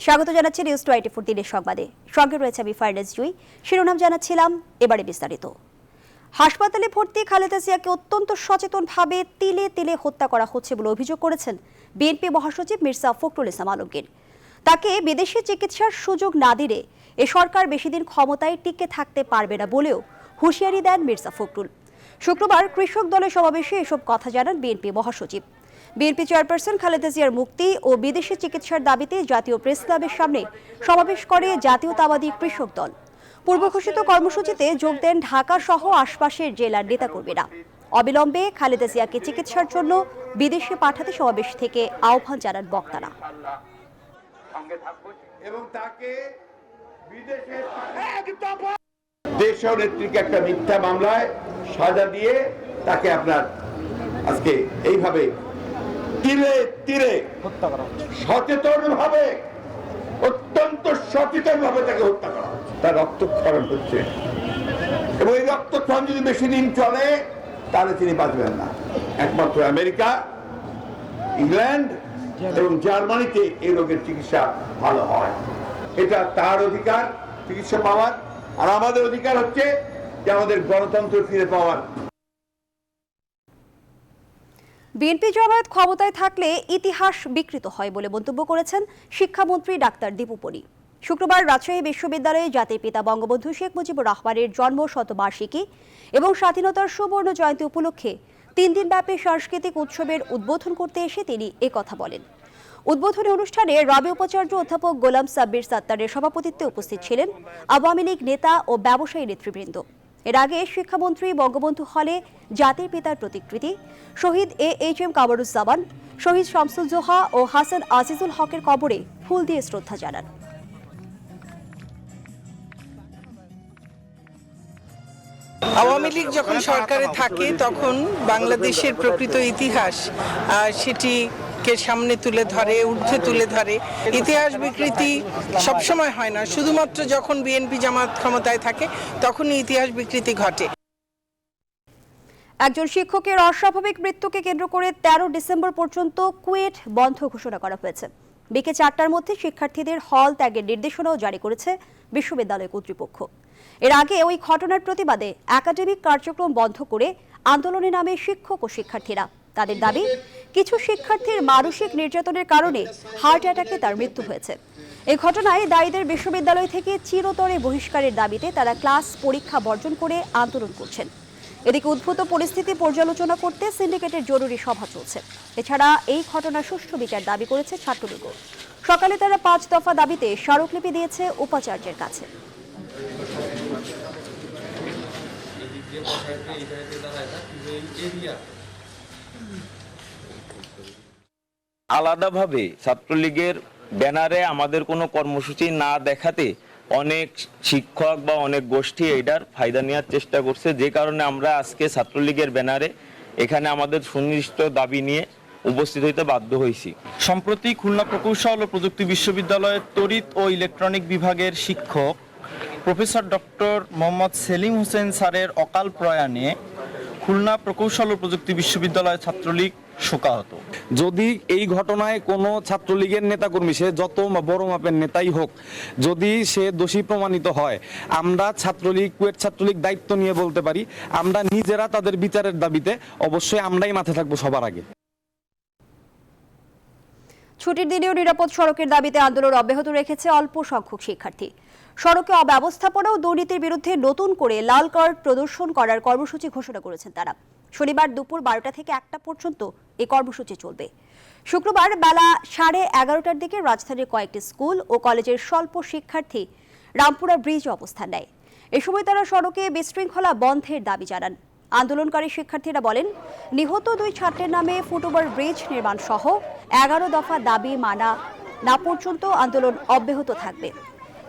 স্বাগত জানাচ্ছি নিউজ 24 দিনের সংবাদে। সঙ্গে রয়েছে আমি ফারনাজ জুই। শিরোনাম জানাচ্ছিলাম, এবারে বিস্তারিত। হাসপাতালে ভর্তি খালেদা জিয়াকে অত্যন্ত সচেতনভাবে তিলে তিলে হত্যা করা হচ্ছে বলে অভিযোগ করেছেন বিএনপি মহাসচিব মির্জা ফখরুল ইসলাম আলমগীর। তাকে বিদেশে চিকিৎসার সুযোগ না দিলে এ সরকার বেশিদিন ক্ষমতায় টিকে থাকতে পারবে না বলেও হুঁশিয়ারি দেন মির্জা ফখরুল। শুক্রবার কৃষক দলের সমাবেশে এসব কথা জানান বিএনপি মহাসচিব। বিএনপি চেয়ারপারসন খালেদা জিয়ার মুক্তি ও বিদেশে চিকিৎসার দাবিতে জাতীয় প্রেস ক্লাবের সামনে সমাবেশ করে জাতীয়তাবাদী কৃষক দল। পূর্ব ঘোষিত কর্মসূচিতে যোগ দেন ঢাকা সহ আশপাশের জেলার নেতাকর্মীরা। অবিলম্বে খালেদা জিয়াকে চিকিৎসার জন্য বিদেশে পাঠাতে সমাবেশ থেকে আহ্বান জানান বক্তারা। দেশীয় নেত্রীকে একটা মিথ্যা মামলায় সাজা দিয়ে তাকে আপনার আজকে এইভাবে তিলে তিলে সচেতন ভাবে, অত্যন্ত সচেতন ভাবে তাকে হত্যা করা হচ্ছে। তার রক্তক্ষরণ হচ্ছে এবং এই রক্তক্ষরণ যদি বেশি দিন চলে তাহলে তিনি বাঁচবেন না। একমাত্র আমেরিকা, ইংল্যান্ড এবং জার্মানিতে এই রোগের চিকিৎসা ভালো হয়। এটা তার অধিকার চিকিৎসা পাওয়ার, আর আমাদের অধিকার হচ্ছে যে আমাদের গণতন্ত্র ফিরে পাওয়ার। বিএনপি জামায়াত ক্ষমতায় থাকলে ইতিহাস বিকৃত হয় বলে মন্তব্য করেছেন শিক্ষামন্ত্রী ডাক্তার দীপু পরি। শুক্রবার রাজশাহী বিশ্ববিদ্যালয়ে জাতির পিতা বঙ্গবন্ধু শেখ মুজিবুর রহমানের জন্ম শতবার্ষিকী এবং স্বাধীনতার সুবর্ণ জয়ন্তী উপলক্ষে 3 দিনব্যাপী সাংস্কৃতিক উৎসবের উদ্বোধন করতে এসে তিনি একথা বলেন। উদ্বোধনী অনুষ্ঠানে রবি উপাচার্য অধ্যাপক গোলাম সাব্বির সাত্তারের সভাপতিত্বে উপস্থিত ছিলেন আওয়ামী লীগ নেতা ও ব্যবসায়ী নেতৃবৃন্দ। এর আগে শিক্ষামন্ত্রী বঙ্গবন্ধু হলে জাতির পিতার প্রতিকৃতি, শহীদ AHM কামরুজ্জামান, শহীদ শামসুজ্জোহা ও হাসান আজিজুল হকের কবরে ফুল দিয়ে শ্রদ্ধা জানান। আওয়ামী লীগ যখন সরকারে থাকে তখন বাংলাদেশের প্রকৃত ইতিহাস সেটিকে সামনে তুলে ধরে, ঊর্ধ্বে তুলে ধরে। ইতিহাস বিকৃতি সবসময় হয় না, শুধুমাত্র যখন বিএনপি জামাত ক্ষমতায় থাকে তখনই ইতিহাস বিকৃতি ঘটে। একজন শিক্ষকের অস্বাভাবিক মৃত্যুকে কেন্দ্র করে 13 ডিসেম্বর পর্যন্ত কুয়েট বন্ধ ঘোষণা করা হয়েছে। বিকেল 4টার মধ্যে শিক্ষার্থীদের হল ত্যাগের নির্দেশনাও জারি করেছে বিশ্ববিদ্যালয় কর্তৃপক্ষ। এর আগে ওই ঘটনার প্রতিবাদে একাডেমিক কার্যক্রম বন্ধ করে আন্দোলনে নামে শিক্ষক ও শিক্ষার্থীরা। তাদের দাবি, কিছু শিক্ষার্থীর মানসিক নির্যাতনের কারণে হার্ট অ্যাটাকে তার মৃত্যু হয়েছে। এই ঘটনায় দায়ীদের বিশ্ববিদ্যালয় থেকে চিরতরে বহিষ্কারের দাবিতে তারা ক্লাস পরীক্ষা বর্জন করে আন্দোলন করছেন। এদিকে উদ্ভূত পরিস্থিতি পর্যালোচনা করতে সিন্ডিকেটের জরুরি সভা চলছে। এছাড়া এই ঘটনার সুষ্ঠু বিচার দাবি করেছে ছাত্রলীগ। সকালে তারা 5 দফা দাবিতে স্মারকলিপি দিয়েছে উপাচার্যের কাছে। আলাদাভাবে ছাত্রলীগের ব্যানারে আমাদের কোনো কর্মসূচি না দেখাতে অনেক শিক্ষক বা অনেক গোষ্ঠী এটার ফায়দা নেওয়ার চেষ্টা করছে, যে কারণে আমরা আজকে ছাত্রলীগের ব্যানারে এখানে আমাদের সুনির্দিষ্ট দাবি নিয়ে উপস্থিত হইতে বাধ্য হয়েছি। সম্প্রতি খুলনা প্রকৌশল ও প্রযুক্তি বিশ্ববিদ্যালয়ের তড়িৎ ও ইলেকট্রনিক বিভাগের শিক্ষক প্রফেসর ডক্টর মোহাম্মদ সেলিম হোসেন স্যারের অকাল প্রয়াণে খুলনা প্রকৌশল ও প্রযুক্তি বিশ্ববিদ্যালয়ের ছাত্রলীগ শোকাহত। যদি এই ঘটনায় কোনো ছাত্রলীগের নেতাকর্মী, সে যত বড় মাপের নেতাই হোক, যদি সে দোষী প্রমাণিত হয়, আমরা ছাত্রলীগ, কুয়েট ছাত্রলীগ দায়িত্ব নিয়ে বলতে পারি, আমরা নিজেরা তাদের বিচারের দাবিতে অবশ্যই আমরাই মাঠে থাকবো সবার আগে। ছুটির দিনেও নিরাপদ সড়কের দাবিতে আন্দোলন অব্যাহত রেখেছে অল্প সংখ্যক শিক্ষার্থী। সড়কে অব্যবস্থাপনা ও দুর্নীতির বিরুদ্ধে নতুন করে লাল কার্ড প্রদর্শন করার কর্মসূচি ঘোষণা করেছেন তারা। শনিবার দুপুর 12টা থেকে 1টা পর্যন্ত এই কর্মসূচি চলবে। শুক্রবার বেলা 11:30টার দিকে রাজধানীর কয়েকটি স্কুল ও কলেজের স্বল্প শিক্ষার্থী রামপুরা ব্রিজে অবস্থান নেয়। এ সময় তারা সড়কে বিশৃঙ্খলা বন্ধের দাবি জানান। আন্দোলনকারী শিক্ষার্থীরা বলেন, নিহত 2 ছাত্রের নামে ফুটওভার ব্রিজ নির্মাণ সহ 11 দফা দাবি মানা না পর্যন্ত আন্দোলন অব্যাহত থাকবে।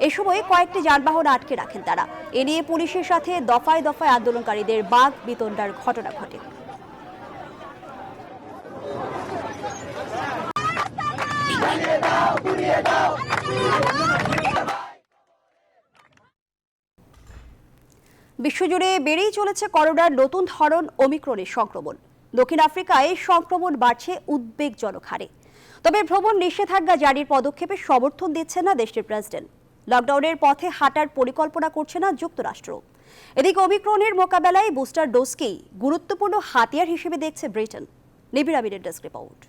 এ সময় কয়েকটি যানবাহন আটকে রাখেন তারা। এ নিয়ে পুলিশের সাথে দফায় দফায় আন্দোলনকারীদের বাক বিতণ্ডার ঘটনা ঘটে। বিশ্বজুড়ে বেড়েই চলেছে করোনার নতুন ধরন ওমিক্রনের সংক্রমণ। দক্ষিণ আফ্রিকায় সংক্রমণ বাড়ছে উদ্বেগজনক হারে। তবে ভ্রমণ নিষেধাজ্ঞা জারির পদক্ষেপে সমর্থন দিচ্ছে না দেশটির প্রেসিডেন্ট। লকডাউনের পথে হাঁটার পরিকল্পনা করছে না যুক্তরাষ্ট্র। এদিকে ওমিক্রনের মোকাবেলায় বুস্টার ডোজকেই গুরুত্বপূর্ণ হাতিয়ার হিসেবে দেখছে ব্রিটেন। নিবিড় আমিরের ডেস্ক রিপোর্ট।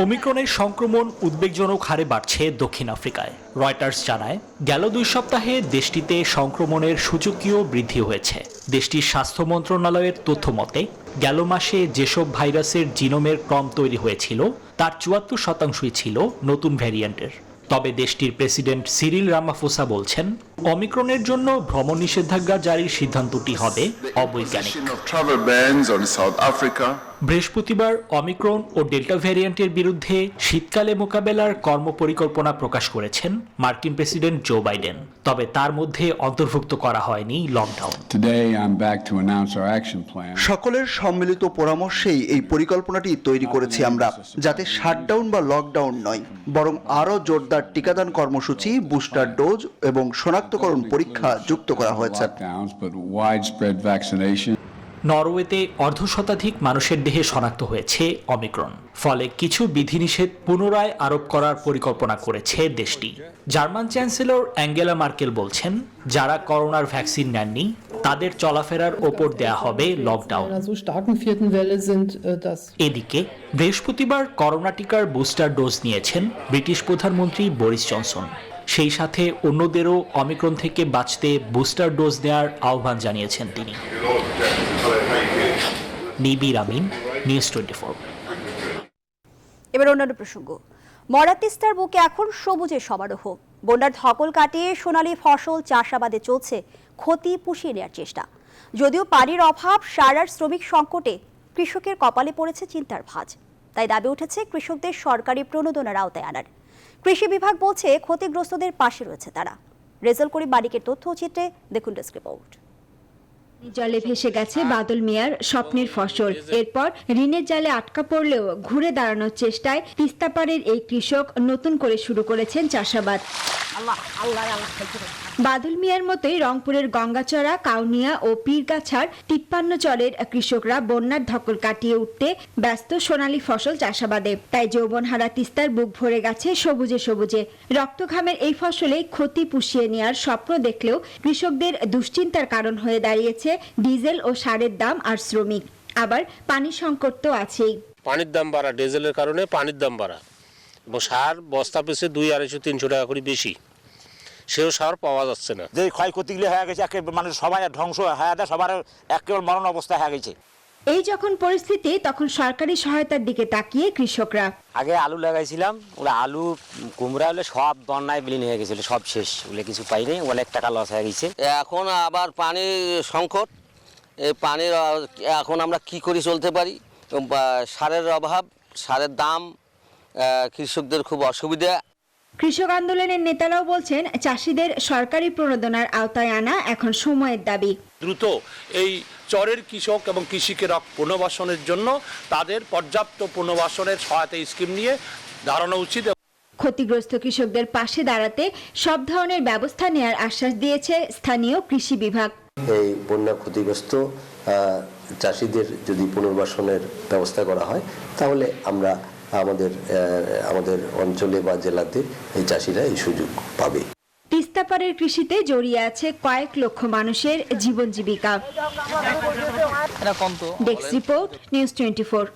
ওমিক্রনের সংক্রমণ উদ্বেগজনক হারে বাড়ছে দক্ষিণ আফ্রিকায়। রয়টার্স জানায়, গেল 2 সপ্তাহে দেশটিতে সংক্রমণের সূচকীয় বৃদ্ধি হয়েছে। দেশটির স্বাস্থ্য মন্ত্রণালয়ের তথ্য মতে গেল মাসে যেসব ভাইরাসের জিনোমের ক্রম তৈরি হয়েছিল তার 74% ছিল নতুন ভ্যারিয়েন্টের। তবে দেশটির প্রেসিডেন্ট সিরিল রামাফোসা বলছেন, ওমিক্রনের জন্য ভ্রমণ নিষেধাজ্ঞা জারির সিদ্ধান্তটি হবে অবৈজ্ঞানিক। বৃহস্পতিবার অমিক্রন ও ডেল্টা ভ্যারিয়েন্টের বিরুদ্ধে শীতকালে মোকাবেলার কর্মপরিকল্পনা প্রকাশ করেছেন মার্কিন প্রেসিডেন্ট জো বাইডেন। তবে তার মধ্যে অন্তর্ভুক্ত করা হয়নি লকডাউন। সকলের সম্মিলিত পরামর্শেই এই পরিকল্পনাটি তৈরি করেছি আমরা, যাতে শাটডাউন বা লকডাউন নয়, বরং আরও জোরদার টিকাদান কর্মসূচি, বুস্টার ডোজ এবং শনাক্তকরণ পরীক্ষা যুক্ত করা হয়েছে। নরওয়েতে 1/2 মানুষের দেহে শনাক্ত হয়েছে অমিক্রন। ফলে কিছু বিধিনিষেধ পুনরায় আরোপ করার পরিকল্পনা করেছে দেশটি। জার্মান চ্যান্সেলর অ্যাঙ্গেলা মার্কেল বলছেন, যারা করোনার ভ্যাকসিন নেননি তাদের চলাফেরার ওপর দেয়া হবে লকডাউন। এদিকে বৃহস্পতিবার করোনা টিকার বুস্টার ডোজ নিয়েছেন ব্রিটিশ প্রধানমন্ত্রী বরিস জনসন। সেই সাথে অন্যদেরও অমিক্রন থেকে বাঁচতে বুস্টার ডোজ দেওয়ার আহ্বান জানিয়েছেন তিনি। নিবিড় আমিন, নিউজ 24। এবার অন্যান্য প্রসঙ্গ। মরা তিস্তার বুকে এখন সবুজের সমারোহ। বন্যার ধকল কাটিয়ে সোনালী ফসল চাষাবাদে চলছে ক্ষতি পুষিয়ে নেওয়ার চেষ্টা। যদিও পানির অভাব, সার আর শ্রমিক সংকটে কৃষকের কপালে পড়েছে চিন্তার ভাঁজ। তাই দাবি উঠেছে কৃষকদের সরকারি প্রণোদনার আওতায় আনার। কৃষি বিভাগ বলছে ক্ষতিগ্রস্তদের পাশে রয়েছে তারা। রেজাল করিম মানিকের তথ্য চিত্রে দেখুন ডেস্ক রিপোর্ট। জলে ভেসে গেছে বাদল মিয়ার স্বপ্নের ফসল। এরপর ঋণের জালে আটকা পড়লেও ঘুরে দাঁড়ানোর চেষ্টায় তিস্তাপাড়ের এই কৃষক নতুন করে শুরু করেছেন চাষাবাদ। বাদল মিয়ার মতোই রংপুরের গঙ্গাচড়া, কাউনিয়া ও পীরগাছার 53 চরের কৃষকরা বন্যার ধকল কাটিয়ে উঠতে ব্যস্ত সোনালী ফসল চাষাবাদে। তাই যৌবনহারা তিস্তার বুক ভরে গেছে সবুজে সবুজে। রক্তঘামের এই ফসলে ক্ষতি পুষিয়ে নেওয়ার স্বপ্ন দেখলেও কৃষকদের দুশ্চিন্তার কারণ হয়ে দাঁড়িয়েছে ডিজেল ও সারের দাম আর শ্রমিক। আবার পানি সংকট তো আছেই। পানির দাম বাড়া, ডিজেলের কারণে পানির দাম বাড়া, এবং সার বস্তা পিছু 200-250 টাকা করে বেশি, সেও সার পাওয়া যাচ্ছে না। যে ক্ষয়ক্ষতিগুলো হয়ে গেছে, একেবারে মানুষ সবাই ধ্বংস হয়ে যায়, সবার একেবারে মরণ অবস্থা হয়ে গেছে। এই যখন পরিস্থিতি, তখন সরকারি সহায়তার দিকে তাকিয়ে কৃষকরা। আগে আলু লাগাইছিলাম, ওরা আলু কুমড়া হলে সব বন্যায় বিলীন হয়ে গেছিল, সব শেষ, ওগুলো কিছু পাইনি, অনেক টাকা লস হয়ে গেছে। এখন আবার পানির সংকট, এই পানির এখন আমরা কি করে চলতে পারি? সারের অভাব, সারের দাম, কৃষকদের খুব অসুবিধা। কৃষক আন্দোলনের নেতারাও বলছেন, চাষিদের সরকারি প্রণোদনার আওতায় আনা এখন সময়ের দাবি। দ্রুত এই চরের কৃষক এবং কৃষিকেরা পুনর্বাসনের জন্য তাদের পর্যাপ্ত পুনর্বাসনের সহায়তা স্কিম নিয়ে দাঁড়ানো উচিত। ক্ষতিগ্রস্ত কৃষকদের পাশে দাঁড়াতে সব ধরনের ব্যবস্থা নেওয়ার আশ্বাস দিয়েছে স্থানীয় কৃষি বিভাগ। এই বন্যা ক্ষতিগ্রস্ত চাষিদের যদি পুনর্বাসনের ব্যবস্থা করা হয়, তাহলে আমরা আমাদের অঞ্চলে বা জেলাতে এই চাষিরা এই সুযোগ পাবে। তিস্তাপাড়ের কৃষিতে জড়িয়ে আছে কয়েক লক্ষ মানুষের জীবন জীবিকা। Desk report, news 24।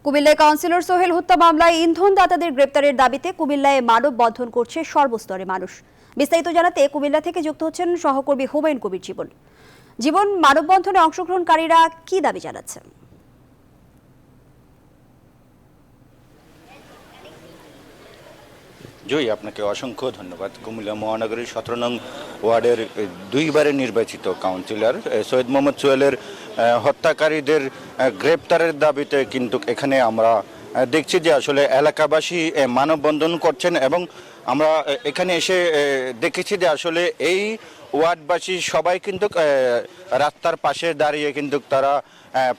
কুমিল্লায় কাউন্সিলর সোহেল হত্যা মামলায় ইন্ধনদাতাদের গ্রেপ্তারের দাবিতে কুমিল্লায় মানববন্ধন করছে সর্বস্তরের মানুষ। বিস্তারিত জানাতে কুমিল্লা থেকে যুক্ত হচ্ছেন সহকর্মী হুমায়ুন কবির জীবন। মানববন্ধনে অংশগ্রহণকারীরা কি দাবি জানাচ্ছেন? জয়, আপনাকে অসংখ্য ধন্যবাদ। কুমিল্লা মহানগরীর 17 নং ওয়ার্ডের 2বারের নির্বাচিত কাউন্সিলর সৈয়দ মোহাম্মদ সোহেলের হত্যাকারীদের গ্রেপ্তারের দাবিতে কিন্তু এখানে আমরা দেখছি যে আসলে এলাকাবাসী মানববন্ধন করছেন, এবং আমরা এখানে এসে দেখেছি যে আসলে এই ওয়ার্ডবাসী সবাই কিন্তু রাস্তার পাশে দাঁড়িয়ে কিন্তু তারা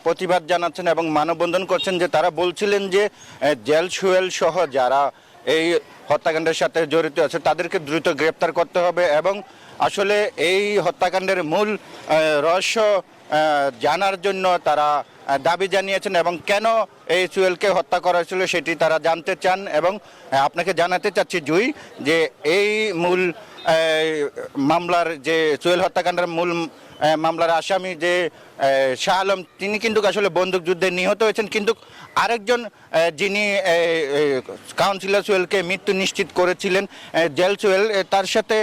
প্রতিবাদ জানাচ্ছেন এবং মানববন্ধন করছেন। যে তারা বলছিলেন যে জেল সোহেল সহ যারা এই হত্যাকাণ্ডের সাথে জড়িত আছে তাদেরকে দ্রুত গ্রেপ্তার করতে হবে, এবং আসলে এই হত্যাকাণ্ডের মূল রহস্য জানার জন্য তারা দাবি জানিয়েছেন এবং কেন এই সোহেলকে হত্যা করা হয়েছিল সেটি তারা জানতে চান। এবং আপনাকে জানাতে চাচ্ছি জুই, যে এই মূল মামলার যে সোহেল হত্যাকাণ্ডের মূল মামলার আসামি যে শাহ আলম, তিনি কিন্তু আসলে বন্দুকযুদ্ধে নিহত হয়েছেন, কিন্তু আরেকজন যিনি কাউন্সিলর সোহেলকে মৃত্যু নিশ্চিত করেছিলেন, জেল সোহেল, তার সাথে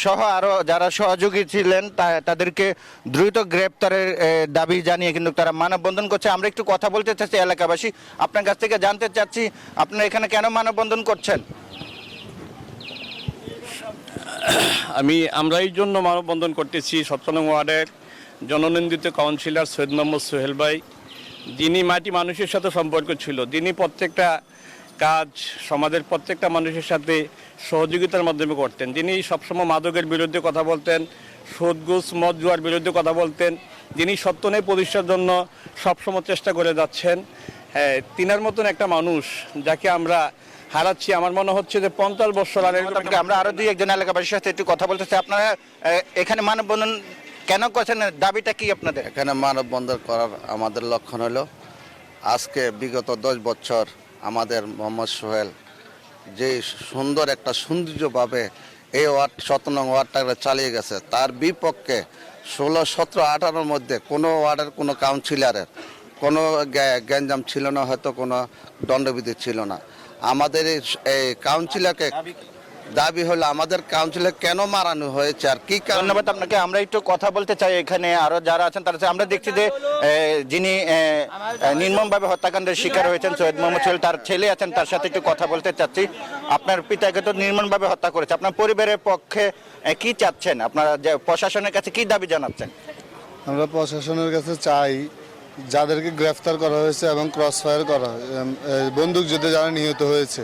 সহ আরও যারা সহযোগী ছিলেন তাদেরকে দ্রুত গ্রেপ্তারের দাবি জানিয়ে কিন্তু তারা মানববন্ধন করছে। আমরা একটু কথা বলতে চাচ্ছি এলাকাবাসী, আপনার কাছ থেকে জানতে চাচ্ছি আপনারা এখানে কেন মানববন্ধন করছেন? আমরা এই জন্য মানববন্ধন করতেছি 17 নং ওয়ার্ডের জননিন্দিত কাউন্সিলর সৈয়দ মোহাম্মদ সোহেল ভাই, যিনি মাটি মানুষের সাথে সম্পর্ক ছিল, যিনি প্রত্যেকটা কাজ সমাজের প্রত্যেকটা মানুষের সাথে সহযোগিতার মাধ্যমে করতেন, যিনি সবসময় মাদকের বিরুদ্ধে কথা বলতেন, সুদ ঘুষ মদ জুয়ার বিরুদ্ধে কথা বলতেন, যিনি সত্য ন্যায় প্রতিষ্ঠার জন্য সবসময় চেষ্টা করে যাচ্ছেন। হ্যাঁ, তিনার মতন একটা মানুষ যাকে আমরা হারাচ্ছি, আমার মনে হচ্ছে যে 50 বছর আগে। আমরা আরো দুই একজন এলাকাবাসীর সাথে একটু কথা বলতে চাই। আপনারা এখানে মানববন্ধন কেন করছেন, দাবিটা কি আপনাদের? এখানে মানববন্ধন করার আমাদের লক্ষণ হলো আজকে বিগত 10 বছর আমাদের মোহাম্মদ সোহেল যে সুন্দর একটা সৌন্দর্যভাবে এই ওয়ার্ড 17 নং ওয়ার্ডটাকে চালিয়ে গেছে, তার বিপক্ষে 16, 17, 18-র মধ্যে কোনো ওয়ার্ডের কোনো কাউন্সিলরের কোনো গ্যাঞ্জাম ছিল না, হয়তো কোনো দণ্ডবিধি ছিল না। আমাদের এই কাউন্সিলরকে দাবি হলো আমাদের কাউন্সিলর কেন মারানো হয়েছে আর কি। ধন্যবাদ আপনাকে। আমরা একটু কথা বলতে চাই এখানে আরো যারা আছেন তারা। আমরা দেখছি যে যিনি নির্মমভাবে হত্যাকাণ্ডের শিকার হয়েছেন সৈয়দ মোহাম্মদ সোহেল, তার ছেলে আছেন, তার সাথে একটু কথা বলতে চাচ্ছি। আপনার পিতাকে তো নির্মমভাবে হত্যা করেছে, আপনার পরিবারের পক্ষে কি চাচ্ছেন? আপনারা প্রশাসনের কাছে কি দাবি জানাচ্ছেন? আমরা প্রশাসনের কাছে চাই যাদেরকে গ্রেফতার করা হয়েছে এবং ক্রস ফায়ার করা বন্দুক যুদ্ধে যারা নিহত হয়েছে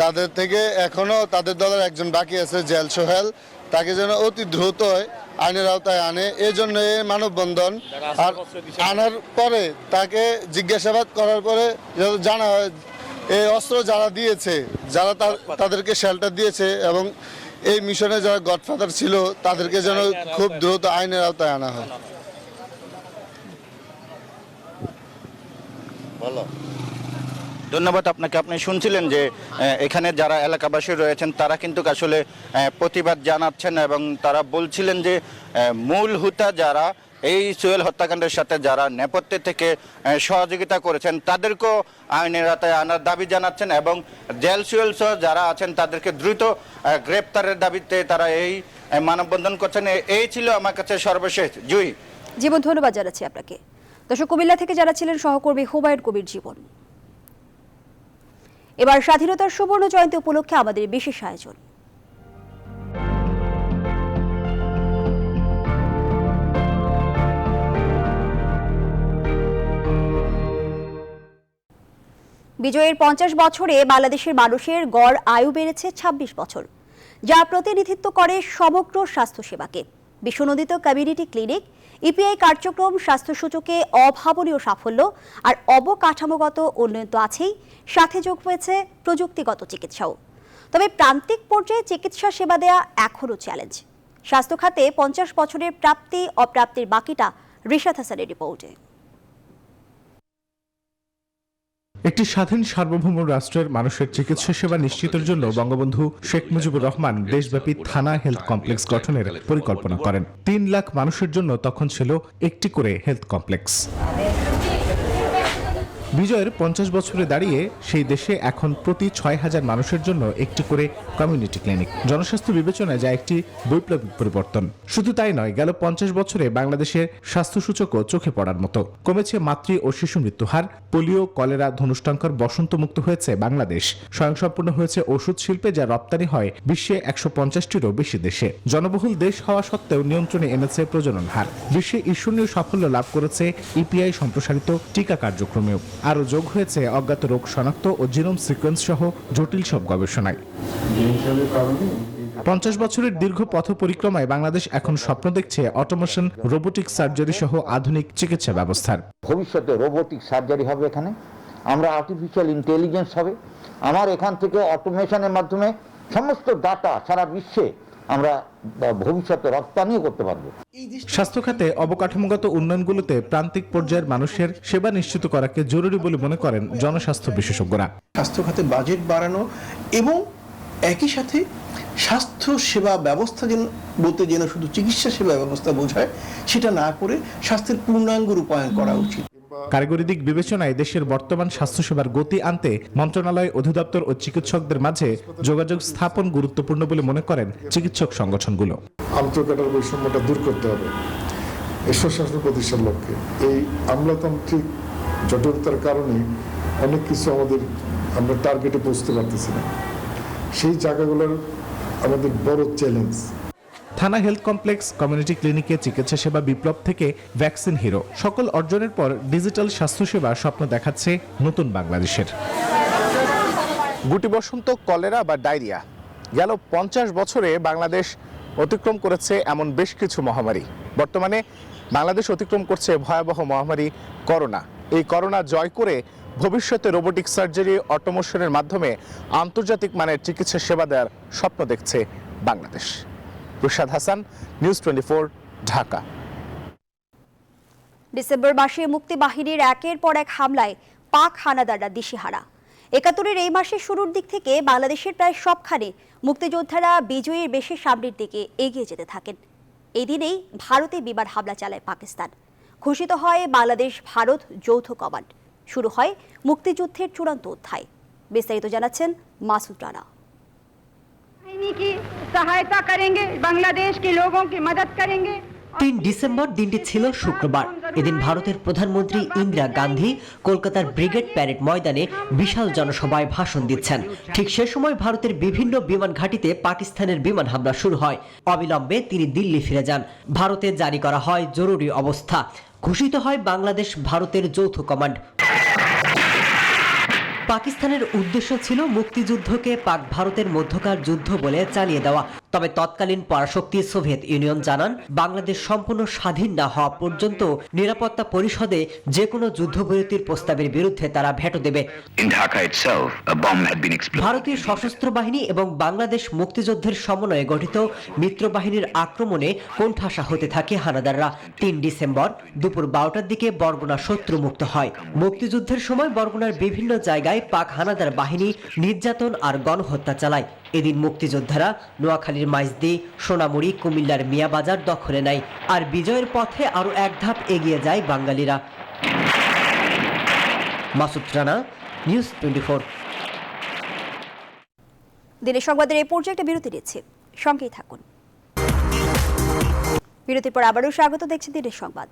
তাদের থেকে এখনো তাদের দলের একজন বাকি আছে জেল সোহেল, তাকে যেন অতি দ্রুত আইনের আওতায় আনে। এই জন্য এই মানববন্ধন। আর আনার পরে তাকে জিজ্ঞাসাবাদ করার পরে জানা হয় এই অস্ত্র যারা দিয়েছে, যারা তাদেরকে শেল্টার দিয়েছে এবং এই মিশনে যারা গডফাদার ছিল তাদেরকে যেন খুব দ্রুত আইনের আওতায় আনা হয়। ধন্যবাদ আপনাকে। আপনি শুনছিলেন যে এখানে যারা এলাকাবাসী রয়েছেন তারা কিন্তু আসলে প্রতিবাদ জানাচ্ছেন এবং তারা বলছিলেন যে মূল হুতা যারা এই সোহেল হত্যাকাণ্ডের সাথে যারা নেপথ্যে থেকে সহযোগিতা করেছেন তাদেরকেও আইনের আওতায় আনার দাবি জানাচ্ছেন এবং জেল সোহেল সহ যারা আছেন তাদেরকে দ্রুত গ্রেপ্তারের দাবিতে তারা এই মানববন্ধন করছেন। এই ছিল আমার কাছে সর্বশেষ। জুই। জীবন, ধন্যবাদ জানাচ্ছি আপনাকে। দর্শক, কুমিল্লা থেকে যারা ছিলেন সহকর্মী হুমায়ুন কবির জীবন। এবার স্বাধীনতার সুবর্ণ জয়ন্তী উপলক্ষে আমাদের বিশেষ আয়োজন। বিজয়ের 50 বছরে বাংলাদেশের মানুষের গড় আয়ু বেড়েছে 26 বছর, যা প্রতিনিধিত্ব করে সমগ্র স্বাস্থ্যসেবাকে। বিশ্বনন্দিত কমিউনিটি ক্লিনিক ইপিআই কার্যক্রম স্বাস্থ্য সূচকে অভাবনীয় সাফল্য আর অবকাঠামোগত উন্নয়ন তো আছেই, সাথে যোগ হয়েছে প্রযুক্তিগত চিকিৎসাও। তবে প্রান্তিক পর্যায়ে চিকিৎসা সেবা দেয়া এখনও চ্যালেঞ্জ। স্বাস্থ্য খাতে 50 বছরের প্রাপ্তি অপ্রাপ্তির বাকিটা রিশাদ হাসানের রিপোর্টে। একটি স্বাধীন সার্বভৌম রাষ্ট্রের মানুষের চিকিৎসা সেবা নিশ্চিতের জন্য বঙ্গবন্ধু শেখ মুজিবুর রহমান দেশব্যাপী থানা হেলথ কমপ্লেক্স গঠনের পরিকল্পনা করেন। 3 লাখ মানুষের জন্য তখন ছিল একটি করে হেলথ কমপ্লেক্স। বিজয়ের 50 বছরে দাঁড়িয়ে সেই দেশে এখন প্রতি 6000 মানুষের জন্য একটি করে কমিউনিটি ক্লিনিক। জনস্বাস্থ্য বিবেচনায় যা একটি বৈপ্লবিক পরিবর্তন। শুধু তাই নয়, গেল 50 বছরে বাংলাদেশের স্বাস্থ্য সূচকও চোখে পড়ার মতো। কমেছে মাতৃ ও শিশু মৃত্যু হার, পোলিও, কলেরা, ধনুষ্টঙ্কর বসন্ত মুক্ত হয়েছে বাংলাদেশ। স্বয়ংসম্পূর্ণ হয়েছে ওষুধ শিল্পে, যা রপ্তানি হয় বিশ্বে 150টিরও বেশি দেশে। জনবহুল দেশ হওয়া সত্ত্বেও নিয়ন্ত্রণে এনেছে প্রজনন হার। বিশ্বে ঈর্ষণীয় সাফল্য লাভ করেছে ইপিআই সম্প্রসারিত টিকা কার্যক্রমেও। আরও যোগ হয়েছে অজ্ঞাত রোগ শনাক্ত ও জিনোম সিকোয়েন্স সহ জটিল সব গবেষণায়। 50 বছরের দীর্ঘ পথ পরিক্রমায় বাংলাদেশ এখন স্বপ্ন দেখছে অটোমেশন, রোবোটিক সার্জারি সহ আধুনিক চিকিৎসা ব্যবস্থার। ভবিষ্যতে রোবোটিক সার্জারি হবে, এখানে আমরা আর্টিফিশিয়াল ইন্টেলিজেন্স হবে। আমার এখান থেকে অটোমেশনের মাধ্যমে সমস্ত ডাটা সারা বিশ্বে আমরা ভবিষ্যতে রপ্তানিও করতে পারবো। স্বাস্থ্য খাতে অবকাঠামোগত উন্নয়নগুলোতে প্রান্তিক পর্যায়ের মানুষের সেবা নিশ্চিত করাকে জরুরি বলে মনে করেন জনস্বাস্থ্য বিশেষজ্ঞরা। স্বাস্থ্য খাতে বাজেট বাড়ানো এবং একই সাথে স্বাস্থ্য সেবা ব্যবস্থা যেন বলতে যেন শুধু চিকিৎসা সেবা ব্যবস্থা বোঝায় সেটা না করে স্বাস্থ্যের পূর্ণাঙ্গ রূপায়ণ করা উচিত। কারিগরি দিক বিবেচনায় দেশের বর্তমান স্বাস্থ্যসেবার গতি আনতে মন্ত্রণালয়, অধিদপ্তর ও চিকিৎসকদের মাঝে যোগাযোগ স্থাপন গুরুত্বপূর্ণ বলে মনে করেন চিকিৎসক সংগঠনগুলো। আন্তর্জাতিক বৈষম্যটা দূর করতে হবে এই সুশাসন প্রতিষ্ঠার লক্ষ্যে। এই আমলাতান্ত্রিক জটিলতার কারণে অনেক কিছু আমরা টার্গেটে পৌঁছতে পারতেছি না। সেই জায়গাগুলোর আমাদের বড় চ্যালেঞ্জ। থানা হেলথ কমপ্লেক্স, কমিউনিটি ক্লিনিকে চিকিৎসা সেবা বিপ্লব থেকে ভ্যাকসিন হিরো, সকল অর্জনের পর ডিজিটাল স্বাস্থ্যসেবা স্বপ্ন দেখাচ্ছে নতুন বাংলাদেশের। গুটি বসন্ত, কলেরা বা ডায়রিয়া, গেল 50 বছরে বাংলাদেশ অতিক্রম করেছে এমন বেশ কিছু মহামারী। বর্তমানে বাংলাদেশ অতিক্রম করছে ভয়াবহ মহামারী করোনা। এই করোনা জয় করে ভবিষ্যতে রোবোটিক সার্জারি, অটোমেশনের মাধ্যমে আন্তর্জাতিক মানের চিকিৎসা সেবা দেওয়ার স্বপ্ন দেখছে বাংলাদেশ। রুশাদ হাসান, নিউজ 24, ঢাকা। ডিসেম্বর মাসে মুক্তিবাহিনীর একের পর এক হামলায় পাক হানাদাররা দিশেহারা। ৭১-এর এই মাসের শুরুর দিক থেকে বাংলাদেশের প্রায় সবখানে মুক্তিযোদ্ধারা বিজয়ীর বেশি সামনের দিকে এগিয়ে যেতে থাকেন। এই দিনেই ভারতে বিমান হামলা চালায় পাকিস্তান। ঘোষিত হয় বাংলাদেশ ভারত যৌথ কমান্ড। শুরু হয় মুক্তিযুদ্ধের চূড়ান্ত অধ্যায়। বিস্তারিত জানাচ্ছেন মাসুদ রানা। की सहायता करेंगे, बांग्लादेश के लोगों की मदद करेंगे। ৩ ডিসেম্বর দিনটি ছিল শুক্রবার। এদিন ভারতের প্রধানমন্ত্রী ইন্দিরা গান্ধী কলকাতার ব্রিগেড প্যারেড ময়দানে বিশাল জনসভায় ভাষণ দিচ্ছেন। ঠিক সে সময় ভারতের বিভিন্ন বিমান ঘাঁটিতে পাকিস্তানের বিমান হামলা শুরু হয়। অবিলম্বে তিনি দিল্লি ফিরে যান। ভারতে জারি করা হয় জরুরি অবস্থা। ঘোষিত হয় বাংলাদেশ ভারতের যৌথ কমান্ড। পাকিস্তানের উদ্দেশ্য ছিল মুক্তিযুদ্ধকে পাক ভারতের মধ্যকার যুদ্ধ বলে চালিয়ে দেওয়া। তবে তৎকালীন পরাশক্তি সোভিয়েত ইউনিয়ন জানান, বাংলাদেশ সম্পূর্ণ স্বাধীন না হওয়া পর্যন্ত নিরাপত্তা পরিষদে যে কোনো যুদ্ধবিরতির প্রস্তাবের বিরুদ্ধে তারা ভেটো দেবে। ভারতীয় সশস্ত্র বাহিনী এবং বাংলাদেশ মুক্তিযুদ্ধের সমন্বয়ে গঠিত মিত্র বাহিনীর আক্রমণে কোণঠাসা হতে থাকে হানাদাররা। ৩ ডিসেম্বর দুপুর 12টার দিকে বরগুনা শত্রুমুক্ত হয়। মুক্তিযুদ্ধের সময় বরগুনার বিভিন্ন জায়গায় পাক হানাদার বাহিনী নির্যাতন আর গণহত্যা চালায়। এদিন মুক্তিযোদ্ধারা নোয়াখালীর মাইজদি, সোনামুড়ি, কুমিল্লার মিয়াবাজার দখলে নেয়। আর বিজয়ের পথে আরো এক ধাপ এগিয়ে যায় বাঙালিরা। মাসুদ রানা, নিউজ 24। দিনের সংবাদের এই পর্যায়ে একটা বিরতি নিচ্ছে, সঙ্গেই থাকুন। বিরতির পর আবারও স্বাগত, দেখছেন দিনের সংবাদ।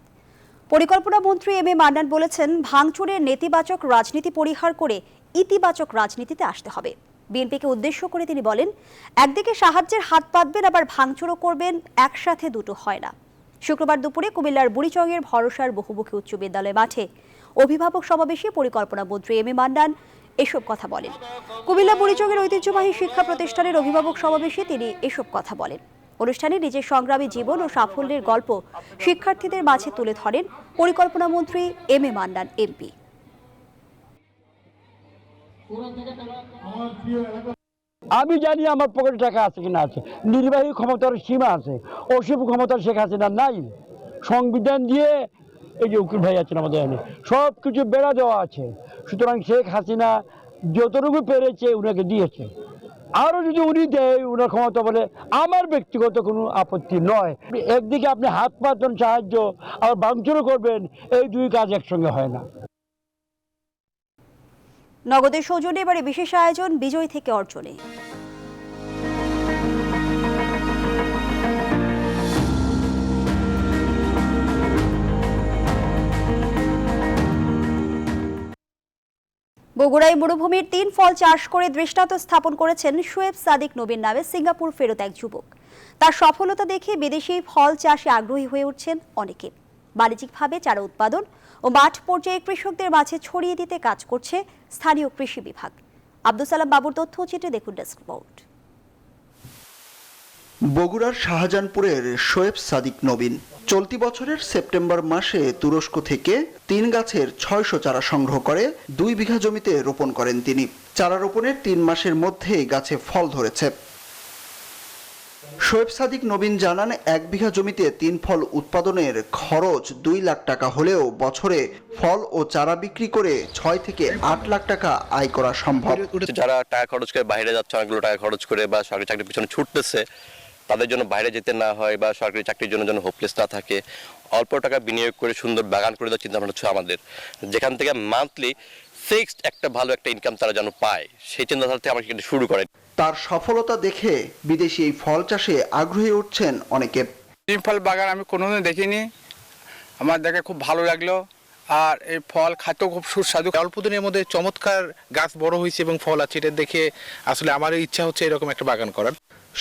পরিকল্পনা মন্ত্রী এম এ মান্নান বলেছেন, ভাঙচুরের নেতিবাচক রাজনীতি পরিহার করে ইতিবাচক রাজনীতিতে আসতে হবে। বিএনপিকে উদ্দেশ্য করে তিনি বলেন, একদিকে সাহায্যের হাত পাতবেন, আবার ভাঙচুরও করবেন, একসাথে দুটো হয় না। শুক্রবার দুপুরে কুমিল্লার বুড়িচংয়ের ভরসার বহুমুখী উচ্চ বিদ্যালয় মাঠে অভিভাবক সমাবেশে পরিকল্পনা মন্ত্রী এম এ মান্নান এসব কথা বলেন। কুমিল্লা বুড়িচংয়ের ঐতিহ্যবাহী শিক্ষা প্রতিষ্ঠানের অভিভাবক সমাবেশে তিনি এসব কথা বলেন। অনুষ্ঠানে নিজের সংগ্রামী জীবন ও সাফল্যের গল্প শিক্ষার্থীদের মাঝে তুলে ধরেন পরিকল্পনা মন্ত্রী এম এ মান্নান এমপি। আমি জানি আমার পকেটে টাকা আছে কিনা আছে, নির্বাহী ক্ষমতার সীমা আছে, অসীম ক্ষমতার শেখ হাসিনা নাই। সংবিধান দিয়ে এই যে উকিল ভাই আছেন আমাদের এখানে, সব কিছু বেড়া দেওয়া আছে। সুতরাং শেখ হাসিনা যতটুকু পেরেছে উনাকে দিয়েছে, আরও যদি উনি দেয় উনার ক্ষমতা বলে আমার ব্যক্তিগত কোনো আপত্তি নয়। একদিকে আপনি হাত পাতন সাহায্য আর ভাঙচুরও করবেন, এই দুই কাজ একসঙ্গে হয় না। নগদের সৌজন্যে এবারে বিশেষ আয়োজন বিজয় থেকে অর্জনে। বগুড়ায় মরুভূমির 3 ফল চাষ করে দৃষ্টান্ত স্থাপন করেছেন শোয়েব সাদিক নবীন নামে সিঙ্গাপুর ফেরত এক যুবক। তার সফলতা দেখে বিদেশি ফল চাষে আগ্রহী হয়ে উঠছেন অনেকে। বাণিজ্যিকভাবে চারা উৎপাদন ও মাঠ পর্যায়ে কৃষকদের মাঝে ছড়িয়ে দিতে কাজ করছে স্থানীয় কৃষি বিভাগ। আব্দুল সালাম বাবুর তথ্যচিত্রে দেখুন ডেস্ক রিপোর্ট। বগুড়ার শাহজাহানপুরের শোয়েব সাদিক নবীন চলতি বছরের সেপ্টেম্বর মাসে তুরস্ক থেকে 3 গাছের 600 চারা সংগ্রহ করে 2 বিঘা জমিতে রোপণ করেন তিনি। চারা রোপণের 3 মাসের মধ্যে গাছে ফল ধরেছে। শোয়েব সাদিক নবীন জানান 1 বিঘা জমিতে 3 ফল উৎপাদনের খরচ 2 লাখ টাকা হলেও বছরে ফল ও চারা বিক্রি করে 6 থেকে 8 লাখ টাকা আয় করা সম্ভব। যারা টাকা খরচ করে বাইরে যাচ্ছে, অনেকগুলো টাকা খরচ করে বা সরকারি চাকরির পিছনে ছুটতেছে, তাদের জন্য বাইরে যেতে না হয় বা সরকারি চাকরির জন্য যেন হোপলেস না থাকে, অল্প টাকা বিনিয়োগ করে সুন্দর বাগান করে দেওয়ার চিন্তা ভাবনা হচ্ছে আমাদের, যেখান থেকে মান্থলি ফিক্সড একটা ভালো একটা ইনকাম তারা যেন পায়, সেই চিন্তাধারা থেকে আমরা কিন্তু শুরু করেন। তার সফলতা দেখে বিদেশি এই ফল চাষে আগ্রহী উঠছেন অনেকে। ডিম ফল বাগান আমি কোনোদিন দেখিনি, আমার দেখে খুব ভালো লাগলো। আর এই ফল খাতেও খুব সুস্বাদু, অল্প দিনের মধ্যে চমৎকার গাছ বড় হয়েছে এবং ফল আছে, এটা দেখে আসলে আমারও ইচ্ছা হচ্ছে এরকম একটা বাগান করার।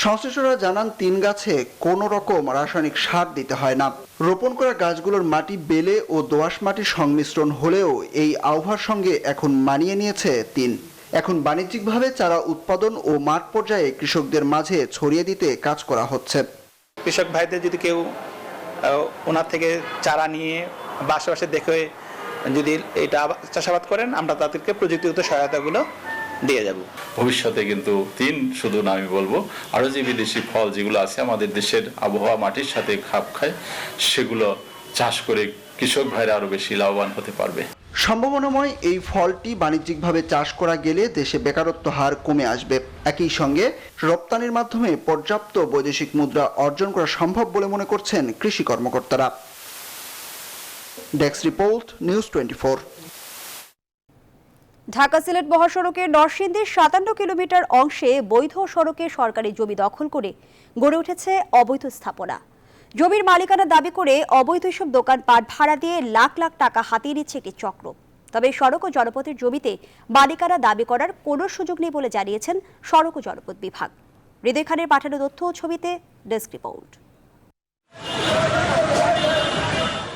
সংশ্লিষ্টরা জানান 3 গাছে কোনো রকম রাসায়নিক সার দিতে হয় না। রোপণ করা গাছগুলোর মাটি বেলে ও দোআঁশ মাটির সংমিশ্রণ হলেও এই আবহাওয়ার সঙ্গে এখন মানিয়ে নিয়েছে 3। এখন বাণিজ্যিকভাবে চারা উৎপাদন ও মাঠ পর্যায়ে কৃষকদের মাঝে ছড়িয়ে দিতে কাজ করা হচ্ছে। কৃষক ভাইদের যদি কেউ ওনার থেকে চারা নিয়ে আশেপাশে দেখে যদি এটা চাষাবাদ করেন, আমরা তাদেরকে প্রযুক্তিগত সহায়তাগুলো দিয়ে যাব। ভবিষ্যতে কিন্তু 3 শুধু না, আমি বলবো আরও যে বিদেশি ফল যেগুলো আছে আমাদের দেশের আবহাওয়া মাটির সাথে খাপ খায়, সেগুলো চাষ করে কৃষক ভাইরা আরও বেশি লাভবান হতে পারবে। সম্ভাবনাময় এই ফলটি বাণিজ্যিকভাবে চাষ করা গেলে দেশে বেকারত্ব হার কমে আসবে। একই সঙ্গে রপ্তানির মাধ্যমে পর্যাপ্ত বৈদেশিক মুদ্রা অর্জন করা সম্ভব বলে মনে করছেন কৃষি কর্মকর্তারা। Desk report, news 24। Dhaka Sylhet মহাসড়কের নরসিংদীর 57 কিলোমিটার অংশে বৈধ সড়কে সরকারি জমি দখল করে গড়ে উঠেছে অবৈধ স্থাপনা। জমির মালিকানা দাবি করে অবৈধ সব দোকানপাট ভাড়া দিয়ে লাখ লাখ টাকা হাতিয়ে নিচ্ছে একটি চক্র। তবে সড়ক ও জনপথের জমিতে মালিকানা দাবি করার কোনো সুযোগ নেই বলে জানিয়েছেন সড়ক ও জনপথ বিভাগ। হৃদয় খানের পাঠানো তথ্য ও ছবিতে ডেস্ক রিপোর্ট।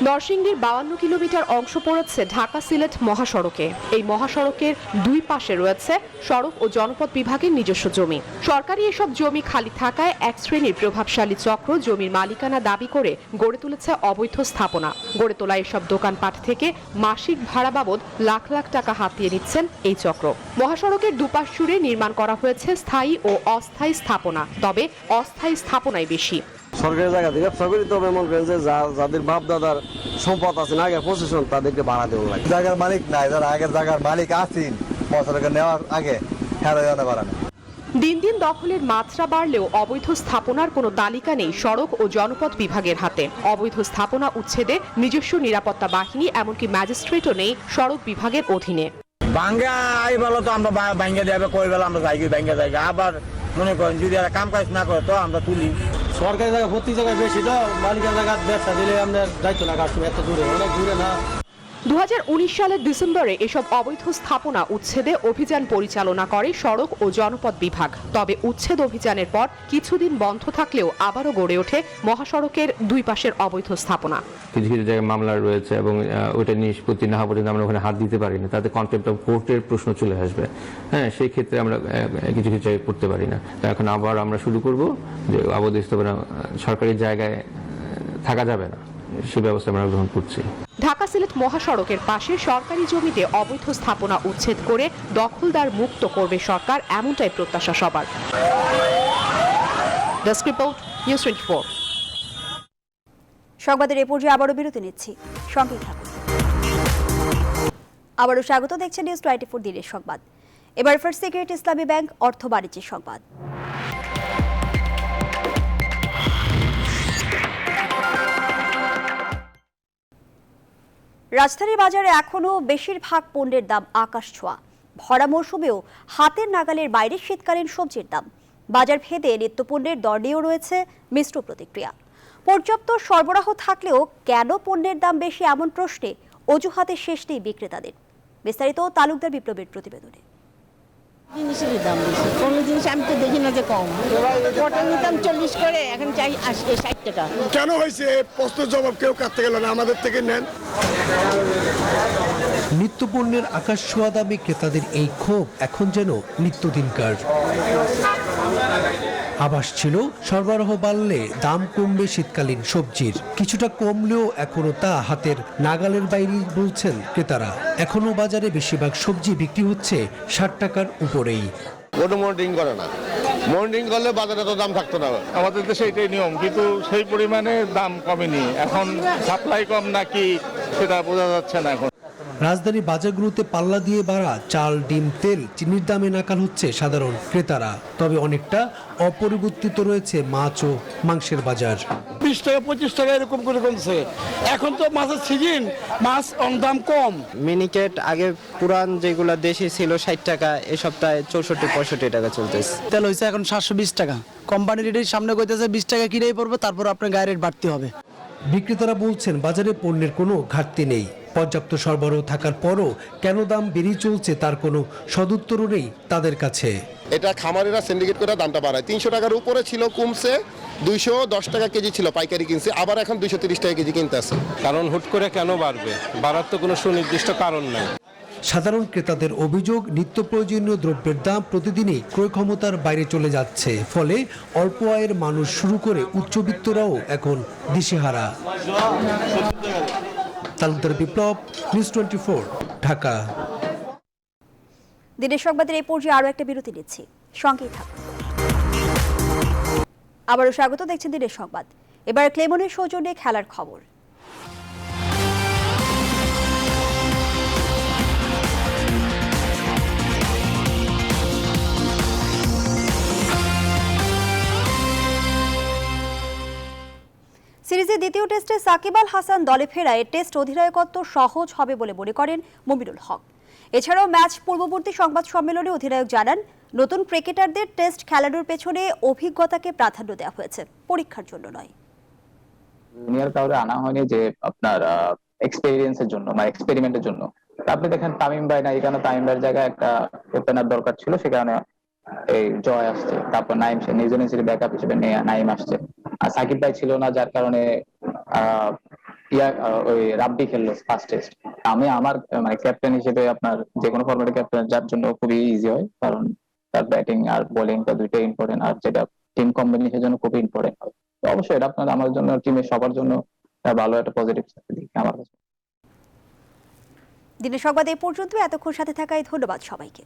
নরসিংদীর 52 কিলোমিটার অংশ পড়েছে ঢাকা সিলেট মহাসড়কে। এই মহাসড়কের 2 পাশে রয়েছে সড়ক ও জনপথ বিভাগের নিজস্ব জমি। সরকারি এসব জমি খালি থাকায় এক শ্রেণীর প্রভাবশালী চক্র জমির মালিকানা দাবি করে গড়ে তুলেছে অবৈধ স্থাপনা। গড়ে তোলা এসব দোকানপাট থেকে মাসিক ভাড়া বাবদ লাখ লাখ টাকা হাতিয়ে নিচ্ছেন এই চক্র। মহাসড়কের দুপাশ জুড়ে নির্মাণ করা হয়েছে স্থায়ী ও অস্থায়ী স্থাপনা, তবে অস্থায়ী স্থাপনাই বেশি। সরকারি জায়গা থেকে ব্যবসা করি, তবে মনে করেন যে যাদের বাপ দাদার সম্পদ আছে না, আগে পজিশন, তাদেরকে ভাড়া দেওয়া লাগে। জায়গার মালিক নাই, যারা আগের জায়গার মালিক আছেন মহাসড়কে নেওয়ার আগে ভাড়া নেয়। দিন দিন দখলের মাত্রা বাড়লেও অবৈধ স্থাপনার কোনো তালিকা নেই সড়ক ও জনপথ বিভাগের হাতে। অবৈধ স্থাপনা উচ্ছেদে নিজস্ব নিরাপত্তা বাহিনী, এমনকি ম্যাজিস্ট্রেটও নেই সড়ক বিভাগের অধীনে। ভাঙ্গা আই বলো তো আমরা ভাঙ্গা দেবে, কই বেলা আমরা যাই ভাঙ্গা জায়গা, আবার মনে করেন যদি এরা কাম কাজ না করে তো আমরা তুলি। সরকারি জায়গা প্রতি জায়গায় বেশি, তো মালিকের জায়গা ব্যবসা দিলে আমাদের দায়িত্ব না, কাজ এত দূরে, অনেক দূরে না। 2019 সালের ডিসেম্বরে এসব অবৈধ স্থাপনা উচ্ছেদে অভিযান পরিচালনা করে সড়ক ও জনপথ বিভাগ। তবে উচ্ছেদ অভিযানের পর কিছুদিন বন্ধ থাকলেও আবারও গড়ে ওঠে মহাসড়কের 2 পাশের অবৈধ স্থাপনা। কিছু কিছু জায়গায় মামলা রয়েছে এবং ওইটা নিষ্পত্তি না হওয়া পর্যন্ত আমরা ওখানে হাত দিতে পারি না, তাতে কন্টেম্প্ট অফ কোর্টের প্রশ্ন চলে আসবে। হ্যাঁ, সেই ক্ষেত্রে আমরা কিছু কিছু জায়গায় করতে পারি না। এখন আবার আমরা শুরু করব যে অবৈধ স্থাপনা সরকারি জায়গায় থাকা যাবে না, সে ব্যবস্থা আমরা গ্রহণ করছি। ঢাকা সিলেট মহাসড়কের পাশে সরকারি জমিতে অবৈধ স্থাপনা উচ্ছেদ করে দখলদার মুক্ত করবে সরকার, এমনটাই প্রত্যাশা সবার। Desk report, news 24। সংবাদের এ পর্যায়ে আবারও বিরতি নিচ্ছি, সঙ্গেই থাকুন। আবারও স্বাগত, দেখছেন নিউজ 24 দিনের সংবাদ। এবার ফার্স্ট সিকিউরিটি ইসলামী ব্যাংক অর্থ বাণিজ্যের সংবাদ। রাজধানীর বাজারে এখনো বেশিরভাগ পণ্যের দাম আকাশ ছোঁয়া। ভরা মৌসুমেও হাতের নাগালের বাইরে শীতকালীন সবজির দাম। বাজার ভেদে নিত্যপণ্যের দর নিয়েও রয়েছে মিশ্র প্রতিক্রিয়া। পর্যাপ্ত সরবরাহ থাকলেও কেন পণ্যের দাম বেশি, এমন প্রশ্নে অজুহাতে শেষ নেই বিক্রেতাদের। বিস্তারিত তালুকদার বিপ্লবের প্রতিবেদনে। জিনিসের দাম বেশি, কোনো জিনিস আমি তো দেখি না যে কম। পটল নিতাম 40 করে, এখন চাই 60 টাকা। কেন হয়েছে প্রশ্নের জবাব কেউ কাটতে গেল না, আমাদের থেকে নেন। নিত্যপণ্যের আকাশ ছোঁয়া দামে ক্রেতাদের এই ক্ষোভ এখন যেন নিত্যদিনকার। আভাস ছিল সরবরাহ বাড়লে দাম কমবে শীতকালীন সবজির, কিছুটা কমলেও এখনো তা হাতের নাগালের বাইরে বলছেন ক্রেতারা। এখনো বাজারে বেশিরভাগ সবজি বিক্রি হচ্ছে 60 টাকার উপরেই। কোনো মনিটরিং করে না, মর্নিং করলে বাজারে তো দাম থাকতো না। আমাদের দেশে এটাই নিয়ম, কিন্তু সেই পরিমাণে দাম কমেনি। এখন সাপ্লাই কম নাকি সেটা বোঝা যাচ্ছে না এখন। রাজধানী বাজারগুলোতে পাল্লা দিয়ে বাড়া চাল, ডিম, তেল, চিনির দামে নাকাল হচ্ছে সাধারণ ক্রেতারা। তবে অনেকটা অপরিবর্তিত রয়েছে মাছ ও মাংসের বাজার। 20 টাকা 25 টাকা এরকম করে কমছে। এখন তো মাছের সিজন, মাছ দাম কম। মিনিকেট আগে পুরান যেগুলো দেশি ছিল 60 টাকা, এই সপ্তাহে 64-65 টাকা চলতেছে। তেল হয়েছে এখন 720 টাকা। কোম্পানি রেটের সামনে কইতেছে 20 টাকা কিনেই পড়বে, তারপর আপনার গায়ের রেট বাড়তে হবে। বিক্রেতারা বলছেন বাজারে পণ্যের কোনো ঘাটতি নেই। পর্যাপ্ত সরবরাহ থাকার পরও কেন দাম বেড়ে চলছে তার কোনো সদুত্তরও নেই তাদের কাছে। এটা খামারিরা সিন্ডিকেট করে দামটা বাড়ায়। 300 টাকার উপরে ছিল, কমছে 210 টাকা কেজি ছিল পাইকারি কিনছে, আবার এখন 230 টাকা কেজি কিনতে আছে। কারণ হুট করে কেন বাড়বে, বাড়ার তো কোনো সুনির্দিষ্ট কারণ নাই। সাধারণ ক্রেতাদের অভিযোগ, নিত্য প্রয়োজনীয় দ্রব্যের দাম প্রতিদিনই ক্রয় ক্ষমতার বাইরে চলে যাচ্ছে। ফলে অল্প আয়ের মানুষ শুরু করে উচ্চবিত্তরাও এখন দিশেহারা। তালুকদার বিপ্লব, নিউজ 24, ঢাকা। দিনের সংবাদের এই পর্যায়ে আরও একটা বিরতি নিচ্ছি, সঙ্গেই থাকুন। আবারও স্বাগত, দেখছেন দিনের সংবাদ। এবার ক্লেমনের সৌজন্যে খেলার খবর। সিরিজের দ্বিতীয় টেস্টে সাকিব আল হাসান দলে ফেরায় টেস্ট অধিনায়কত্ব সহজ হবে বলে মনে করেন মুমিনুল হক। এছাড়াও ম্যাচ পূর্ববর্তী সংবাদ সম্মেলনে অধিনায়ক জানান, নতুন ক্রিকেটারদের টেস্ট খেলানোর পেছনে অভিজ্ঞতাকে প্রাধান্য দেওয়া হয়েছে, পরীক্ষার জন্য নয়। জুনিয়র কাউরে আনা হয়নি যে আপনার এক্সপেরিয়েন্সের জন্য বা এক্সপেরিমেন্টের জন্য। আপনি দেখেন তামিম ভাই না, এখানে তামিম ভাইয়ের জায়গায় একটা ওপেনার দরকার ছিল, সে কারণে এই জয় আসছে। তারপর নাইম, সে নিউজিল্যান্ড সিরিজ ব্যাকআপ হিসেবে নাইম আসছে। আর সাকিব ভাই ছিল না, যার কারণে ওই রাব্বি খেললো ফার্স্ট টেস্ট। আমি আমার মানে ক্যাপ্টেন হিসেবে আপনার যে কোনো ফরম্যাটে ক্যাপ্টেন যার জন্য খুবই ইজি হয়, কারণ তার ব্যাটিং আর বোলিংটা দুইটাই ইম্পর্টেন্ট, আর যেটা টিম কম্বিনেশনের জন্য খুবই ইম্পর্টেন্ট হয়। তো অবশ্যই এটা আপনার আমার জন্য, টিমের সবার জন্য ভালো একটা পজিটিভ দিক আমার কাছে। দিনের সংবাদ এই পর্যন্ত। এতক্ষণ সাথে থাকায় ধন্যবাদ সবাইকে।